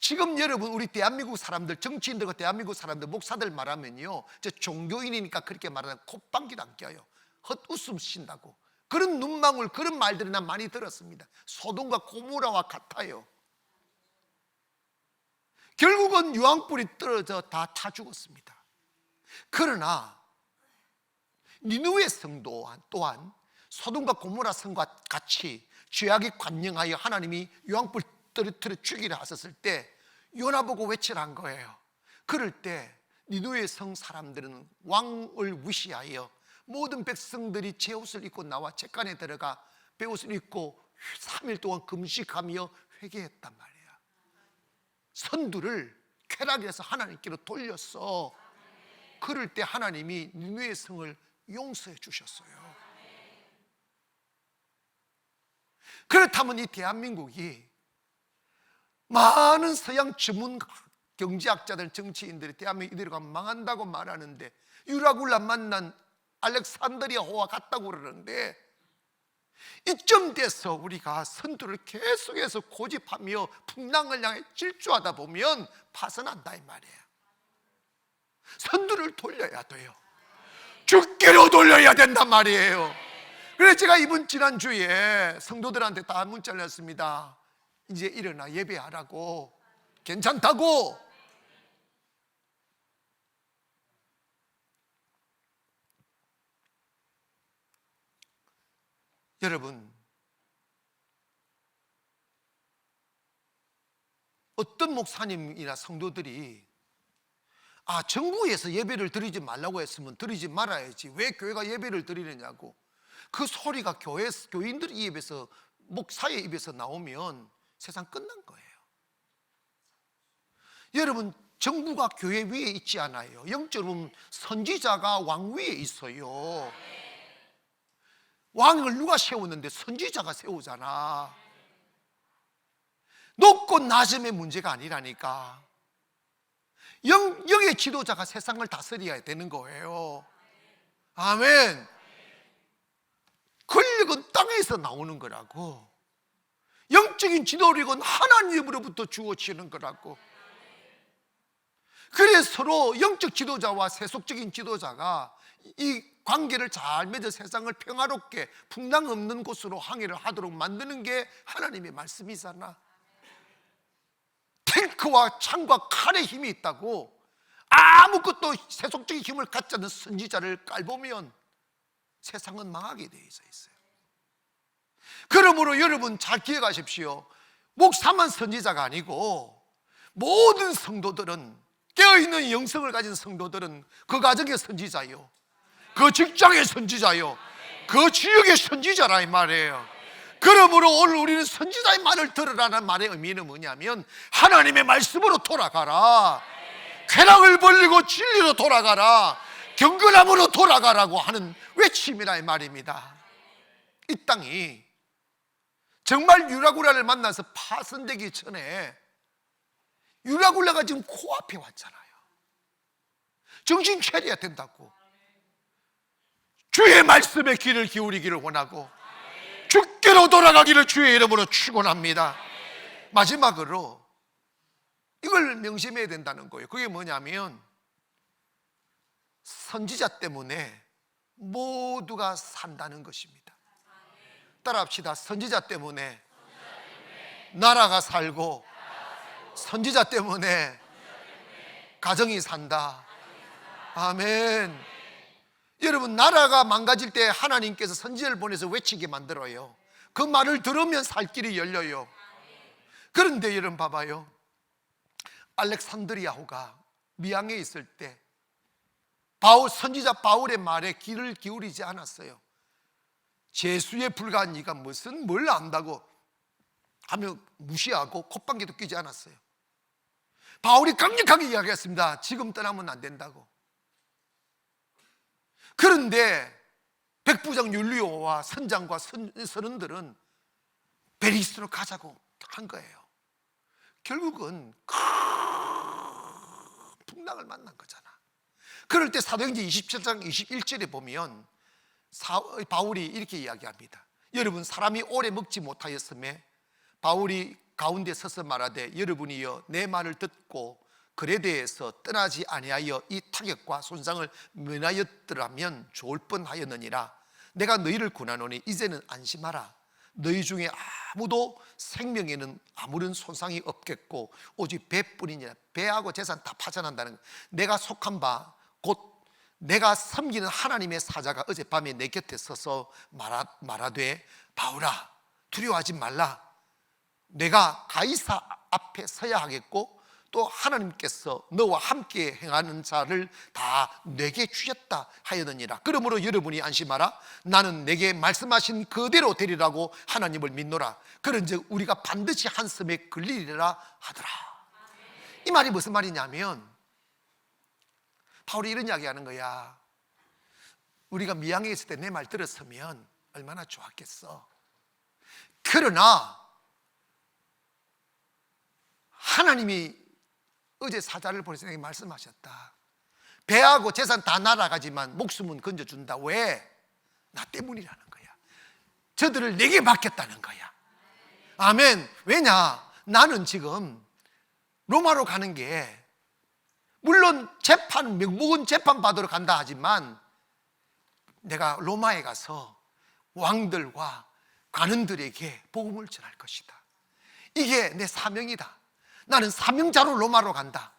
Speaker 1: 지금 여러분 우리 대한민국 사람들, 정치인들과 대한민국 사람들, 목사들 말하면요, 종교인이니까 그렇게 말하는 콧방귀도 안 껴요. 헛웃음 신다고. 그런 눈망울, 그런 말들을 난 많이 들었습니다. 소돔과 고모라와 같아요. 결국은 유황불이 떨어져 다 타 죽었습니다. 그러나 니느웨 성 또한 소돔과 고모라 성과 같이 죄악에 관영하여 하나님이 유황불 떨어뜨려 죽이려 하셨을 때 요나 보고 외치란 거예요. 그럴 때 니느웨 성 사람들은 왕을 무시하여 모든 백성들이 제옷을 입고 나와 제간에 들어가 베옷을 입고 3일 동안 금식하며 회개했단 말이야. 선두를 쾌락에서 하나님께로 돌렸어. 그럴 때 하나님이 니느웨 성을 용서해 주셨어요. 그렇다면 이 대한민국이 많은 서양 전문 경제학자들, 정치인들이 대한민국 이대로 가면 망한다고 말하는데, 유라굴라 만난 알렉산드리아 호와 같다고 그러는데, 이쯤 돼서 우리가 선두를 계속해서 고집하며 풍랑을 향해 질주하다 보면 파산한다 이 말이에요. 선두를 돌려야 돼요. 주께로 돌려야 된단 말이에요. 그래서 제가 이번 지난주에 성도들한테 다 문자를 냈습니다. 이제 일어나 예배하라고, 괜찮다고. 여러분, 어떤 목사님이나 성도들이 정부에서 예배를 드리지 말라고 했으면 드리지 말아야지, 왜 교회가 예배를 드리느냐고. 그 소리가 교인들 입에서, 목사의 입에서 나오면 세상 끝난 거예요. 여러분, 정부가 교회 위에 있지 않아요. 영적으로 선지자가 왕 위에 있어요. 왕을 누가 세우는데? 선지자가 세우잖아. 높고 낮음의 문제가 아니라니까. 영의 지도자가 세상을 다스려야 되는 거예요. 아멘. 권력은 땅에서 나오는 거라고. 영적인 지도력은 하나님으로부터 주어지는 거라고. 그래서 서로 영적 지도자와 세속적인 지도자가 이 관계를 잘 맺어 세상을 평화롭게 풍랑 없는 곳으로 항해를 하도록 만드는 게 하나님의 말씀이잖아. 탱크와 창과 칼의 힘이 있다고 아무것도 세속적인 힘을 갖지 않는 선지자를 깔보면 세상은 망하게 되어 있어요. 그러므로 여러분 잘 기억하십시오. 목사만 선지자가 아니고 모든 성도들은 깨어있는 영성을 가진 성도들은 그 가정의 선지자요, 그 직장의 선지자요, 그 지역의 선지자라 이 말이에요. 그러므로 오늘 우리는 선지자의 말을 들으라는 말의 의미는 뭐냐면 하나님의 말씀으로 돌아가라, 쾌락을 벌리고 진리로 돌아가라, 경건함으로 돌아가라고 하는 외침이라 이 말입니다. 이 땅이 정말 유라굴라를 만나서 파손되기 전에 유라굴라가 지금 코앞에 왔잖아요. 정신 차려야 된다고. 주의 말씀에 귀를 기울이기를 원하고 주께로 돌아가기를 주의 이름으로 축원합니다. 마지막으로 이걸 명심해야 된다는 거예요. 그게 뭐냐면 선지자 때문에 모두가 산다는 것입니다. 따라합시다. 선지자 때문에 나라가 살고 선지자 때문에 가정이 산다. 아멘. 여러분, 나라가 망가질 때 하나님께서 선지자를 보내서 외치게 만들어요. 그 말을 들으면 살 길이 열려요. 그런데 여러분 봐봐요. 알렉산드리아호가 미항에 있을 때 선지자 바울의 말에 귀를 기울이지 않았어요. 재수에 불과한 네가 무슨 뭘 안다고 하며 무시하고 콧방귀도 뀌지 않았어요. 바울이 강력하게 이야기했습니다. 지금 떠나면 안 된다고. 그런데 백부장 율리오와 선장과 선원들은 베리스로 가자고 한 거예요. 결국은 큰 풍랑을 만난 거잖아. 그럴 때 사도행전 27장 21절에 보면 바울이 이렇게 이야기합니다. 여러분, 사람이 오래 먹지 못하였음에 바울이 가운데 서서 말하되 여러분이여 내 말을 듣고 글에 대해서 떠나지 아니하여 이 타격과 손상을 면하였더라면 좋을 뻔하였느니라. 내가 너희를 권하노니 이제는 안심하라. 너희 중에 아무도 생명에는 아무런 손상이 없겠고 오직 배뿐이니라. 배하고 재산 다 파산한다는 것. 내가 속한 바 곧 내가 섬기는 하나님의 사자가 어젯밤에 내 곁에 서서 말하되 바울아 두려워하지 말라. 내가 가이사 앞에 서야 하겠고 또 하나님께서 너와 함께 행하는 자를 다 내게 주셨다 하였느니라. 그러므로 여러분이 안심하라. 나는 내게 말씀하신 그대로 되리라고 하나님을 믿노라. 그런즉 우리가 반드시 한섬에 걸리리라 하더라. 이 말이 무슨 말이냐면 바울이 이런 이야기하는 거야. 우리가 미항에 있을 때 내 말 들었으면 얼마나 좋았겠어. 그러나 하나님이 어제 사자를 보내서 내게 말씀하셨다. 배하고 재산 다 날아가지만 목숨은 건져준다. 왜? 나 때문이라는 거야. 저들을 내게 맡겼다는 거야. 아멘. 왜냐? 나는 지금 로마로 가는 게 물론 명목은 재판 받으러 간다 하지만 내가 로마에 가서 왕들과 관원들에게 복음을 전할 것이다. 이게 내 사명이다. 나는 사명자로 로마로 간다.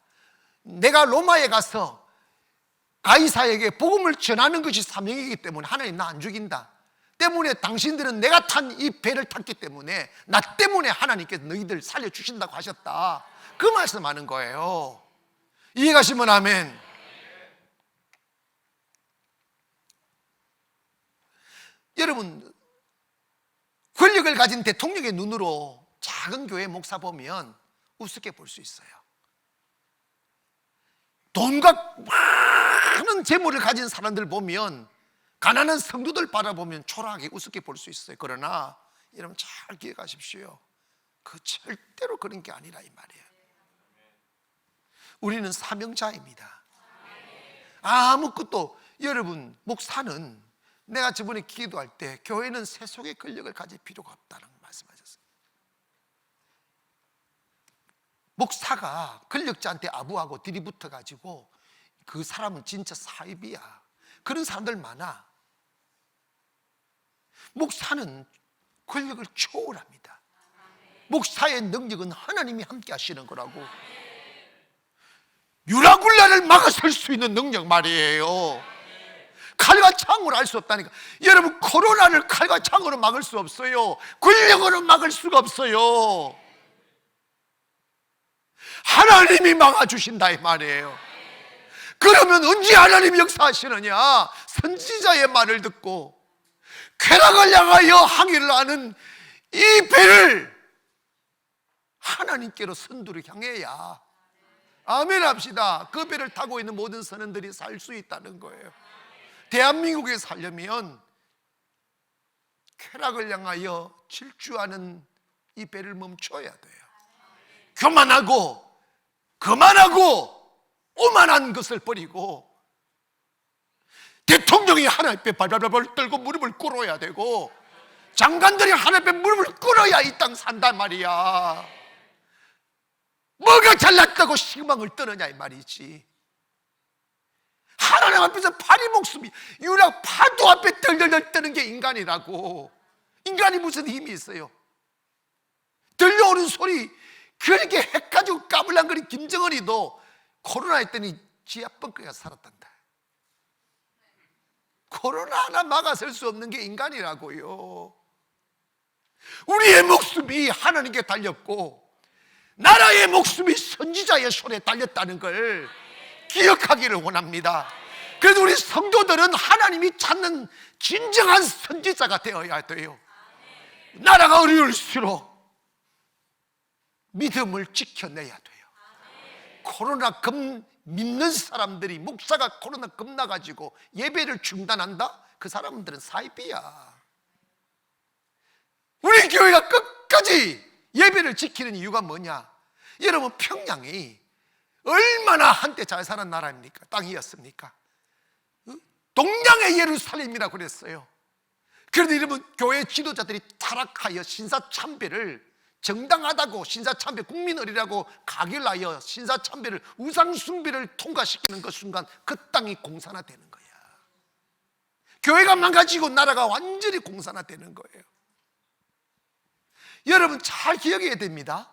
Speaker 1: 내가 로마에 가서 가이사에게 복음을 전하는 것이 사명이기 때문에 하나님 나 안 죽인다. 때문에 당신들은 내가 탄 이 배를 탔기 때문에 나 때문에 하나님께서 너희들 살려주신다고 하셨다. 그 말씀하는 거예요. 이해가시면 아멘. 여러분, 권력을 가진 대통령의 눈으로 작은 교회 목사 보면 우습게 볼 수 있어요. 돈과 많은 재물을 가진 사람들 보면, 가난한 성도들 바라보면 초라하게 우습게 볼 수 있어요. 그러나 여러분 잘 기억하십시오. 절대로 그런 게 아니라 이 말이에요. 우리는 사명자입니다. 아무것도, 여러분 목사는, 내가 저번에 기도할 때 교회는 세속의 권력을 가질 필요가 없다는 말씀하셨어요. 목사가 권력자한테 아부하고 들이붙어 가지고 그 사람은 진짜 사입이야. 그런 사람들 많아. 목사는 권력을 초월합니다. 목사의 능력은 하나님이 함께 하시는 거라고. 유라굴라를 막아설 수 있는 능력 말이에요. 칼과 창으로 할 수 없다니까. 여러분, 코로나를 칼과 창으로 막을 수 없어요. 권력으로 막을 수가 없어요. 하나님이 막아주신다 이 말이에요. 그러면 언제 하나님이 역사하시느냐? 선지자의 말을 듣고 쾌락을 향하여 항해를 하는 이 배를 하나님께로 선두를 향해야, 아멘 합시다, 그 배를 타고 있는 모든 선원들이 살 수 있다는 거예요. 대한민국에 살려면 쾌락을 향하여 질주하는 이 배를 멈춰야 돼요. 그만하고 오만한 것을 버리고 대통령이 하나님 배 발발발 떨고 무릎을 꿇어야 되고 장관들이 하나님 배 무릎을 꿇어야 이 땅 산단 말이야. 뭐가 잘났다고 시금망을 떠느냐 이 말이지. 하나님 앞에서 파리 목숨이 유라 파도 앞에 덜덜덜 떠는 게 인간이라고. 인간이 무슨 힘이 있어요? 들려오는 소리 그렇게 해가지고 까불랑거린 김정은이도 코로나 했더니 지하 뻥크가 살았단다. 코로나 하나 막아설 수 없는 게 인간이라고요. 우리의 목숨이 하나님께 달렸고 나라의 목숨이 선지자의 손에 달렸다는 걸 기억하기를 원합니다. 그래서 우리 성도들은 하나님이 찾는 진정한 선지자가 되어야 돼요. 나라가 어려울수록 믿음을 지켜내야 돼요. 코로나 믿는 사람들이, 목사가 코로나 겁나가지고 예배를 중단한다? 그 사람들은 사이비야. 우리 교회가 끝까지 예배를 지키는 이유가 뭐냐? 여러분, 평양이 얼마나 한때 잘 사는 나라입니까? 땅이었습니까? 동양의 예루살렘이라고 그랬어요. 그런데 여러분, 교회 지도자들이 타락하여 신사참배를 정당하다고, 신사참배 국민의리라고 각일하여 신사참배를, 우상숭배를 통과시키는 그 순간 그 땅이 공산화되는 거야. 교회가 망가지고 나라가 완전히 공산화되는 거예요. 여러분 잘 기억해야 됩니다.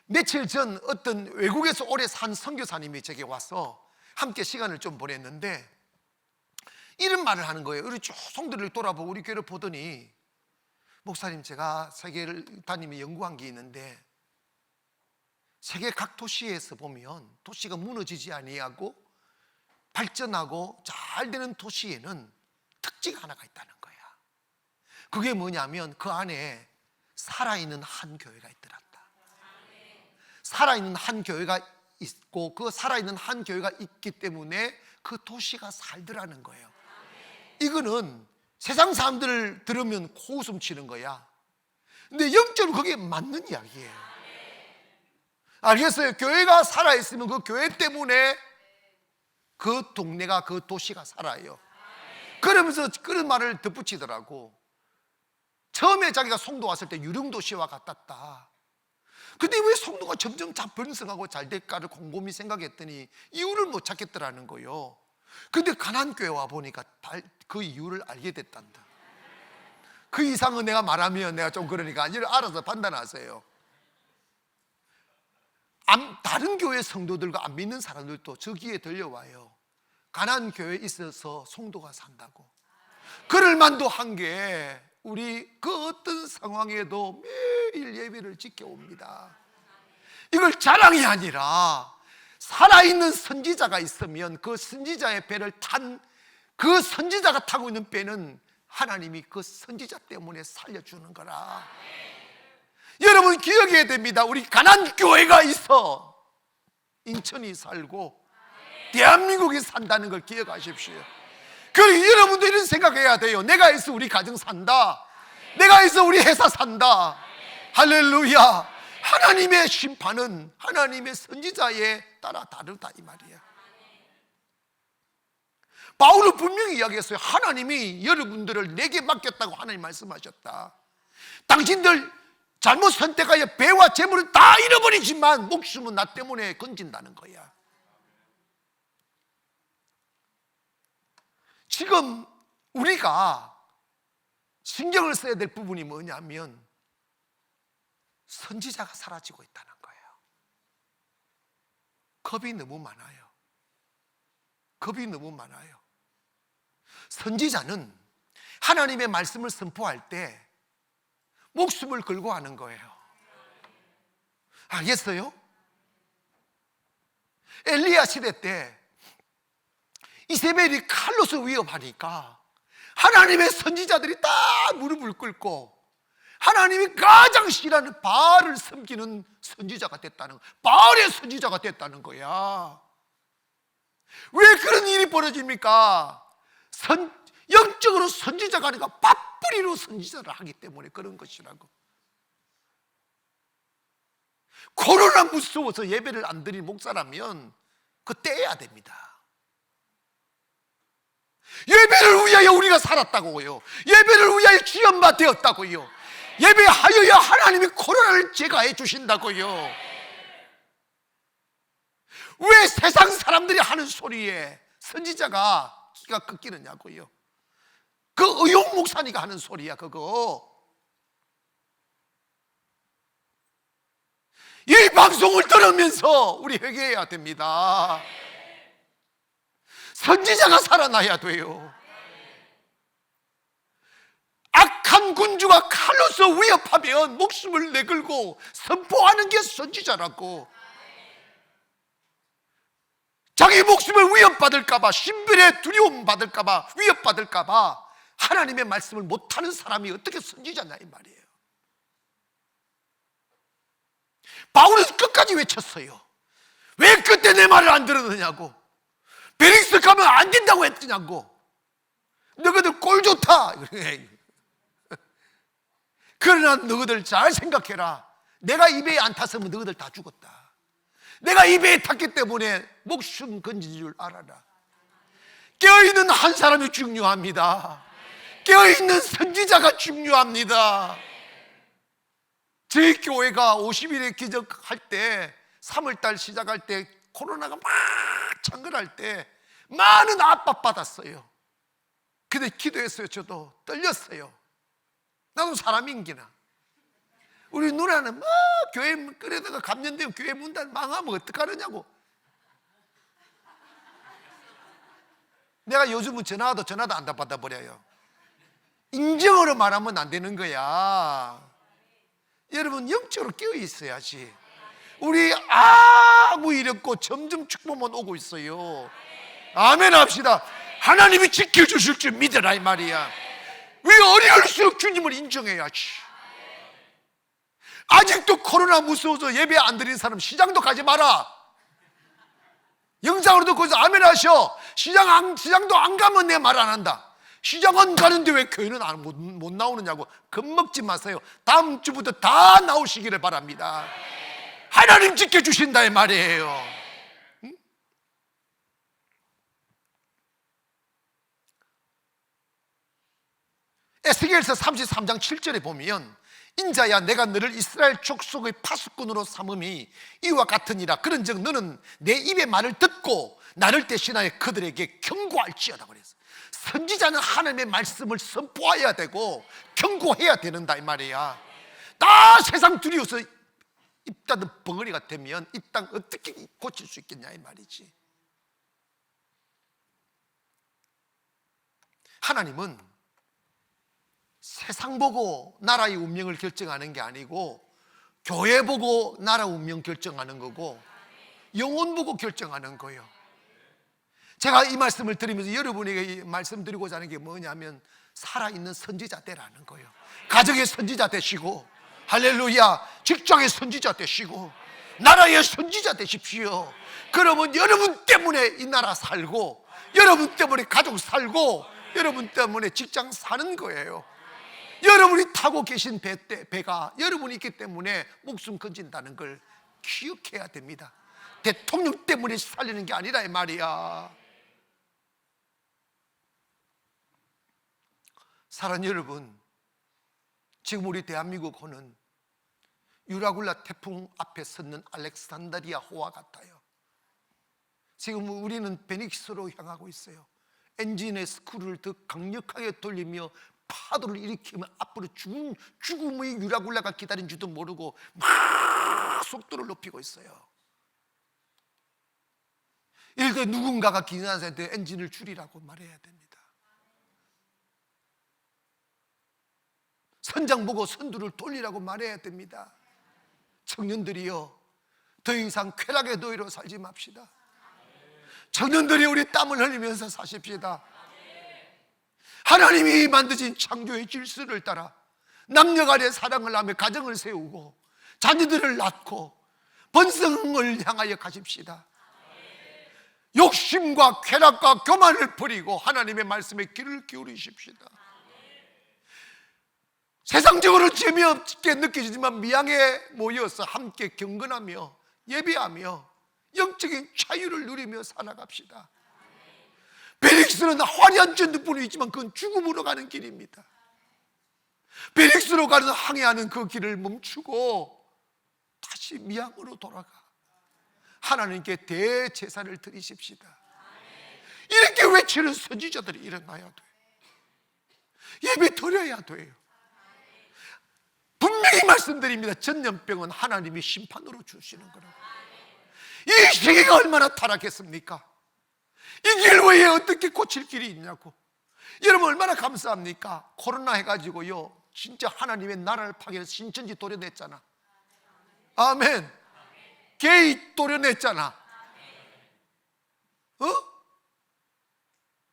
Speaker 1: 며칠 전 어떤 외국에서 오래 산 선교사님이 제게 와서 함께 시간을 좀 보냈는데 이런 말을 하는 거예요. 우리 쭉 성도를 돌아보고 우리 교회를 보더니, 목사님, 제가 세계를 다니며 연구한 게 있는데 세계 각 도시에서 보면 도시가 무너지지 아니하고 발전하고 잘 되는 도시에는 특징 하나가 있다는 거야. 그게 뭐냐면 그 안에 살아있는 한 교회가 있더란다. 살아있는 한 교회가 있고 그 살아있는 한 교회가 있기 때문에 그 도시가 살더라는 거예요. 이거는 세상 사람들을 들으면 코웃음 치는 거야. 근데 영적으로 그게 맞는 이야기예요. 알겠어요? 교회가 살아있으면 그 교회 때문에 그 동네가, 그 도시가 살아요. 그러면서 그런 말을 덧붙이더라고. 처음에 자기가 송도 왔을 때 유령도시와 같았다. 근데 왜 송도가 점점 다 번성하고 잘 될까를 곰곰이 생각했더니 이유를 못 찾겠더라는 거예요. 근데 가난교회 와 보니까 그 이유를 알게 됐단다. 그 이상은 내가 말하면 내가 좀 그러니까 이를 알아서 판단하세요. 다른 교회 성도들과 안 믿는 사람들도 저기에 들려와요. 가난교회에 있어서 송도가 산다고. 그럴 만도 한 게 우리 그 어떤 상황에도 매일 예배를 지켜옵니다. 이걸 자랑이 아니라 살아있는 선지자가 있으면 그 선지자의 배를 탄 그 선지자가 타고 있는 배는 하나님이 그 선지자 때문에 살려주는 거라. 여러분 기억해야 됩니다. 우리 가난교회가 있어 인천이 살고 대한민국이 산다는 걸 기억하십시오. 그리고 여러분도 이런 생각해야 돼요. 내가 있어 우리 가정 산다. 내가 있어 우리 회사 산다. 할렐루야. 하나님의 심판은 하나님의 선지자에 따라 다르다 이 말이야. 바울은 분명히 이야기했어요. 하나님이 여러분들을 내게 맡겼다고 하나님 말씀하셨다. 당신들 잘못 선택하여 배와 재물을 다 잃어버리지만 목숨은 나 때문에 건진다는 거야. 지금 우리가 신경을 써야 될 부분이 뭐냐면 선지자가 사라지고 있다는 거예요. 겁이 너무 많아요. 겁이 너무 많아요. 선지자는 하나님의 말씀을 선포할 때 목숨을 걸고 하는 거예요. 알겠어요? 엘리야 시대 때 이세벨이 칼로스 위협하니까 하나님의 선지자들이 다 무릎을 꿇고 하나님이 가장 싫어하는 바알을 섬기는 선지자가 됐다는, 바알의 선지자가 됐다는 거야. 왜 그런 일이 벌어집니까? 영적으로 선지자가 아니라 밥벌이로 선지자를 하기 때문에 그런 것이라고. 코로나 무서워서 예배를 안 드린 목사라면 그거 떼야 됩니다. 예배를 위하여 우리가 살았다고요. 예배를 위하여 지연바 되었다고요. 예배하여야 하나님이 코로나를 제거해 주신다고요. 왜 세상 사람들이 하는 소리에 선지자가 기가 꺾이느냐고요. 그 의용 목사니까 하는 소리야 그거. 이 방송을 들으면서 우리 회개해야 됩니다. 선지자가 살아나야 돼요. 악한 군주가 칼로서 위협하면 목숨을 내걸고 선포하는 게 선지자라고. 자기 목숨을 위협받을까봐, 신변에 두려움 받을까봐, 위협받을까봐 하나님의 말씀을 못하는 사람이 어떻게 선지자냐 이 말이에요. 바울은 끝까지 외쳤어요. 왜 그때 내 말을 안 들었느냐고. 베릭스 가면 안 된다고 했느냐고. 너희들 꼴 좋다. 그러나 너희들 잘 생각해라. 내가 이 배에 안 탔으면 너희들 다 죽었다. 내가 이 배에 탔기 때문에 목숨 건진 줄 알아라. 깨어있는 한 사람이 중요합니다. 깨어있는 선지자가 중요합니다. 저희 교회가 50일의 기적할 때, 3월달 시작할 때 코로나가 막 창궐할 때 많은 압박 받았어요. 근데 기도했어요. 저도 떨렸어요. 나도 사람인기나. 우리 누나는 막 교회 그러다가 감염되면 교회 문 닫 망하면 어떡하느냐고. 내가 요즘은 전화도 안 받아버려요. 인정으로 말하면 안 되는 거야. 여러분 영적으로 깨어 있어야지. 우리 아무 일 없고 점점 축복만 오고 있어요. 아멘 합시다. 하나님이 지켜주실 줄 믿어라 이 말이야. 왜 어려울수록 주님을 인정해야지. 아직도 코로나 무서워서 예배 안 드리는 사람 시장도 가지 마라. 영상으로도 거기서 아멘 하셔. 시장도 안 가면 내 말 안 한다. 시장은 가는데 왜 교회는 못 나오느냐고 겁먹지 마세요. 다음 주부터 다 나오시기를 바랍니다. 하나님 지켜주신다 이 말이에요. 응? 에스겔서 33장 7절에 보면 인자야 내가 너를 이스라엘 족속의 파수꾼으로 삼음이 이와 같으니라. 그런즉 너는 내 입의 말을 듣고 나를 대신하여 그들에게 경고할지어다 그랬어. 선지자는 하나님의 말씀을 선포해야 되고 경고해야 되는다 이 말이야. 다 세상 두려워서 입 닫은 벙어리가 되면 이 땅 어떻게 고칠 수 있겠냐 이 말이지. 하나님은 세상 보고 나라의 운명을 결정하는 게 아니고 교회 보고 나라 운명 결정하는 거고 영혼 보고 결정하는 거예요. 제가 이 말씀을 드리면서 여러분에게 말씀드리고자 하는 게 뭐냐면 살아있는 선지자 되라는 거예요. 가정의 선지자 되시고 할렐루야, 직장의 선지자 되시고 나라의 선지자 되십시오. 그러면 여러분 때문에 이 나라 살고 여러분 때문에 가족 살고 여러분 때문에 직장 사는 거예요. 여러분이 타고 계신 배가 여러분이 있기 때문에 목숨 건진다는 걸 기억해야 됩니다. 대통령 때문에 살리는 게 아니라 이 말이야. 사랑하는 여러분, 지금 우리 대한민국은 유라굴라 태풍 앞에 섰는 알렉산드리아 호와 같아요. 지금 우리는 베니스로 향하고 있어요. 엔진의 스크루를 더 강력하게 돌리며 파도를 일으키면 앞으로 죽음의 유라굴라가 기다린 줄도 모르고 막 속도를 높이고 있어요. 이럴 때 누군가가 기사한테 엔진을 줄이라고 말해야 됩니다. 선장 보고 선두를 돌리라고 말해야 됩니다. 청년들이여, 더 이상 쾌락의 노예로 살지 맙시다. 청년들이 우리 땀을 흘리면서 사십시다. 하나님이 만드신 창조의 질서를 따라 남녀 간의 사랑을 하며 가정을 세우고 자녀들을 낳고 번성을 향하여 가십시다. 욕심과 쾌락과 교만을 버리고 하나님의 말씀에 귀를 기울이십시다. 세상적으로 재미없게 느껴지지만 미양에 모여서 함께 경건하며 예배하며 영적인 자유를 누리며 살아갑시다. 베릭스는 화려한 전투뿐이지만 그건 죽음으로 가는 길입니다. 베릭스로 가는 항해하는 그 길을 멈추고 다시 미양으로 돌아가 하나님께 대제사를 드리십시다. 이렇게 외치는 선지자들이 일어나야 돼요. 예배 드려야 돼요. 분명히 말씀드립니다. 전염병은 하나님이 심판으로 주시는 거라고. 이 세계가 얼마나 타락했습니까? 이 길 외에 어떻게 고칠 길이 있냐고. 여러분 얼마나 감사합니까? 코로나 해가지고요 진짜 하나님의 나라를 파괴해서 신천지 도려냈잖아. 아멘. 게이 도려냈잖아.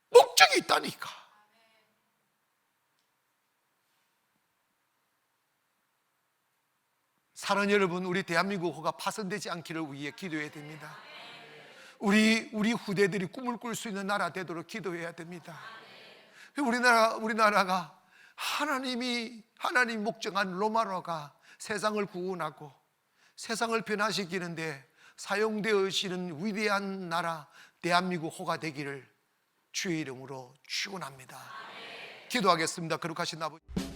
Speaker 1: 목적이 있다니까. 사랑하는 여러분, 우리 대한민국 호가 파손되지 않기를 위해 기도해야 됩니다. 우리 후대들이 꿈을 꿀 수 있는 나라 되도록 기도해야 됩니다. 우리나라가 하나님 목정한 로마로가 세상을 구원하고 세상을 변화시키는데 사용되어지는 위대한 나라 대한민국 호가 되기를 주의 이름으로 축원합니다. 기도하겠습니다. 거룩하신 아버지.